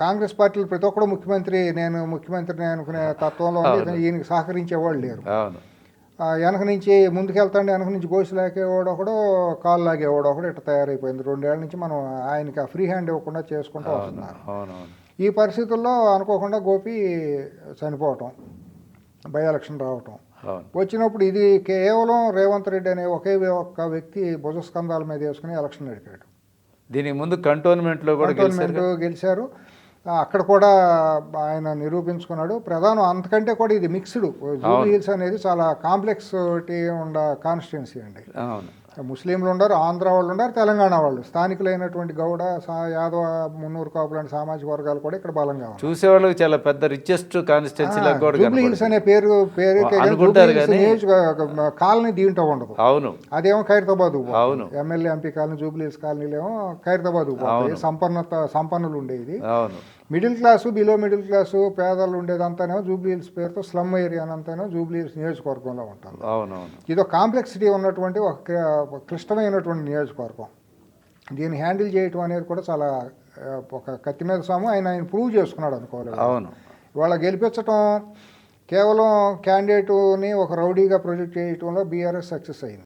కాంగ్రెస్ పార్టీలు ప్రతి ఒక్కడు నేను ముఖ్యమంత్రిని అనుకునే తత్వంలో ఉంది. ఈయనకి సహకరించేవాళ్ళు లేరు. వెనక నుంచి ముందుకెళ్తాండి, వెనక నుంచి గోసి లాగేవాడు ఒకడు, కాలు లాగేవాడు ఒకడు, ఇట్లా తయారైపోయింది. 2 ఏళ్ల నుంచి మనం ఆయనకి ఆ ఫ్రీ హ్యాండ్ ఇవ్వకుండా చేసుకుంటూ వస్తున్నారు. ఈ పరిస్థితుల్లో అనుకోకుండా గోపి చనిపోవటం, బై ఎలక్షన్ రావటం వచ్చినప్పుడు ఇది కేవలం రేవంత్ రెడ్డి అనే ఒకే ఒక్క వ్యక్తి భుజస్కంధాల మీద వేసుకుని ఎలక్షన్ నడిపాడు. దీనికి ముందు కంటోన్మెంట్లో కూడా గెలిచారు. అక్కడ కూడా ఆయన నిరూపించుకున్నాడు. ప్రధానం అంతకంటే కూడా ఇది మిక్స్డ్. జూబ్లీ హిల్స్ అనేది చాలా కాంప్లెక్సిటీ ఉన్న కాన్స్టిట్యున్సీ అండి. ముస్లింలు ఉన్నారు, ఆంధ్ర వాళ్ళు ఉన్నారు, తెలంగాణ వాళ్ళు, స్థానికులైనటువంటి గౌడ, యాదవ, మున్నూరు కాపు లాంటి సామాజిక వర్గాలు కూడా ఇక్కడ బలంగా ఉన్నారు. చూసేవాళ్ళకి చాలా పెద్ద రిచెస్ట్ కాన్స్టిట్యున్సీ. జూబ్లీ హిల్స్ అనే పేరు కాలనీ దీంట్లో ఉండదు. అవును, అదేమో ఖైరతాబాద్. అవును, MLA MP colony Jubilee Hills కాలనీలేమో ఖైరతాబాద్. సంపన్నులు ఉండేది. అవును, middle class, below middle class, పేదలు ఉండేదంతానేమో జూబ్లీ హిల్స్ పేరుతో స్లమ్ ఏరియా అంతానో జూబ్లీ హిల్స్ నియోజకవర్గంలో ఉంటుంది. అవునవును, ఇదో కాంప్లెక్సిటీ ఉన్నటువంటి ఒక క్లిష్టమైనటువంటి నియోజకవర్గం. దీన్ని హ్యాండిల్ చేయటం అనేది కూడా చాలా ఒక కత్తి మీద సాము. ఆయన ప్రూవ్ చేసుకున్నాడు అనుకోవాలి. అవును, ఇవాళ గెలిపించటం కేవలం క్యాండిడేటుని ఒక రౌడీగా ప్రొజెక్ట్ చేయటంలో బీఆర్ఎస్ సక్సెస్ అయింది.